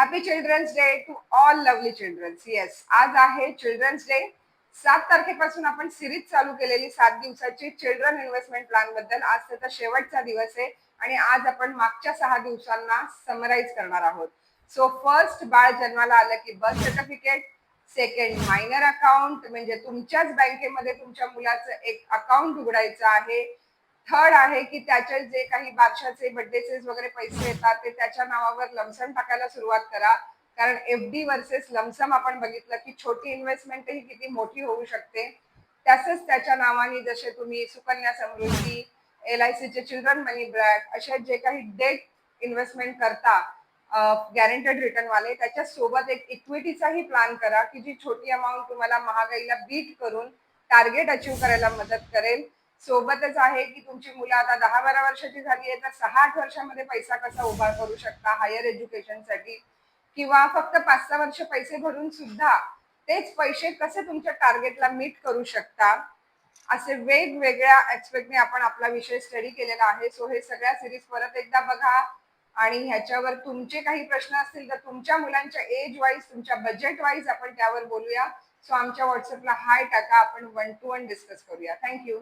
Happy children's day to all lovely children's. Yes, आज आहे children's day. 7 तारखेपासून आपण सिरीज चालू केलेली 7 दिवसाची चिल्ड्रन इन्व्हेस्टमेंट प्लॅन बद्दल. आज त्याचा शेवटचा दिवस आहे आणि आज आपण मागच्या 6 दिवसांना समराईज करणार आहोत. सो फर्स्ट, बाळ जन्माला आलं की birth certificate. Second, minor account, म्हणजे तुमच्याच बँकेमध्ये तुमच्या मुलाचं एक अकाउंट उघडायचं आहे. थर्ड आहे की त्याचे जे काही बारशाचे बर्थडेचे वगैरे पैसे येतात ते त्याच्या नावावर लमसम टाकायला सुरुवात करा. कारण एफडी वर्सेस लमसम आपण बघितलं की छोटी इन्व्हेस्टमेंट ही किती मोठी होऊ शकते. तसंच त्याच्या नावाने जसे तुम्ही सुकन्या समृद्धी, LICचे चिल्ड्रन मनी ब्रॅक असे जे काही डेट इन्व्हेस्टमेंट करता गॅरंटेड रिटर्न वाले, त्याच्या सोबत एक इक्विटीचाही प्लॅन करा की जी छोटी अमाऊंट तुम्हाला महागाईला बीट करून टार्गेट अचीव करायला मदत करेल. सोबतच आहे की तुमची मुलं आता 10-12 वर्षाची झाली आहे तर 6-8 वर्षामध्ये पैसा कसा उभा करू शकता हायर एज्युकेशनसाठी, किंवा फक्त 5-6 वर्ष पैसे भरून सुद्धा तेच पैसे कसे तुमच्या टार्गेटला मीट करू शकता, असे वेगवेगळ्या ऍस्पेक्टने आपण आपला विषय स्टडी केलेला आहे. सो हे सगळ्या सिरीज परत एकदा बघा आणि ह्याच्यावर तुमचे काही प्रश्न असतील तर तुमच्या मुलांच्या एज वाईज, तुमच्या बजेट वाईज आपण त्यावर बोलूया. सो आमच्या व्हॉट्सअपला हाय टाका, आपण 1-to-1 डिस्कस करूया. थँक्यू.